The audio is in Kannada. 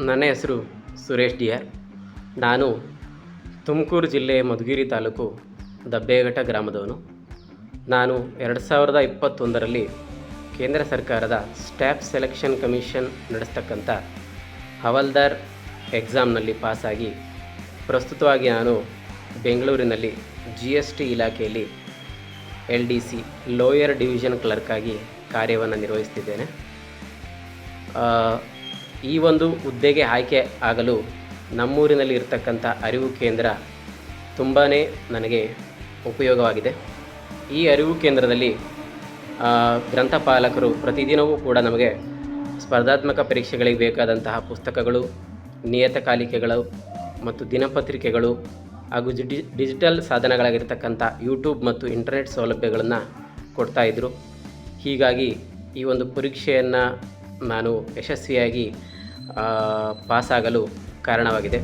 ನನ್ನ ಹೆಸರು ಸುರೇಶ್ ಡಿ ಆರ್. ನಾನು ತುಮಕೂರು ಜಿಲ್ಲೆ ಮಧುಗಿರಿ ತಾಲೂಕು ದಬ್ಬೇಘಟ್ಟ ಗ್ರಾಮದವನು. ನಾನು 2021ರಲ್ಲಿ ಕೇಂದ್ರ ಸರ್ಕಾರದ ಸ್ಟಾಫ್ ಸೆಲೆಕ್ಷನ್ ಕಮಿಷನ್ ನಡೆಸ್ತಕ್ಕಂಥ ಹವಾಲ್ದಾರ್ ಎಕ್ಸಾಮ್ನಲ್ಲಿ ಪಾಸಾಗಿ ಪ್ರಸ್ತುತವಾಗಿ ನಾನು ಬೆಂಗಳೂರಿನಲ್ಲಿ GST ಇಲಾಖೆಯಲ್ಲಿ LDC ಲೋಯರ್ ಡಿವಿಷನ್ ಕ್ಲರ್ಕ್ ಆಗಿ ಕಾರ್ಯವನ್ನು ನಿರ್ವಹಿಸ್ತಿದ್ದೇನೆ. ಈ ಒಂದು ಹುದ್ದೆಗೆ ಆಯ್ಕೆ ಆಗಲು ನಮ್ಮೂರಿನಲ್ಲಿ ಇರತಕ್ಕಂಥ ಅರಿವು ಕೇಂದ್ರ ತುಂಬಾ ನನಗೆ ಉಪಯೋಗವಾಗಿದೆ. ಈ ಅರಿವು ಕೇಂದ್ರದಲ್ಲಿ ಗ್ರಂಥಪಾಲಕರು ಪ್ರತಿದಿನವೂ ಕೂಡ ನಮಗೆ ಸ್ಪರ್ಧಾತ್ಮಕ ಪರೀಕ್ಷೆಗಳಿಗೆ ಬೇಕಾದಂತಹ ಪುಸ್ತಕಗಳು, ನಿಯತಕಾಲಿಕೆಗಳು ಮತ್ತು ದಿನಪತ್ರಿಕೆಗಳು ಹಾಗೂ ಡಿಜಿಟಲ್ ಸಾಧನಗಳಾಗಿರ್ತಕ್ಕಂಥ ಯೂಟ್ಯೂಬ್ ಮತ್ತು ಇಂಟರ್ನೆಟ್ ಸೌಲಭ್ಯಗಳನ್ನು ಕೊಡ್ತಾಯಿದ್ರು. ಹೀಗಾಗಿ ಈ ಒಂದು ಪರೀಕ್ಷೆಯನ್ನು ನಾನು ಯಶಸ್ವಿಯಾಗಿ ಪಾಸಾಗಲು ಕಾರಣವಾಗಿದೆ.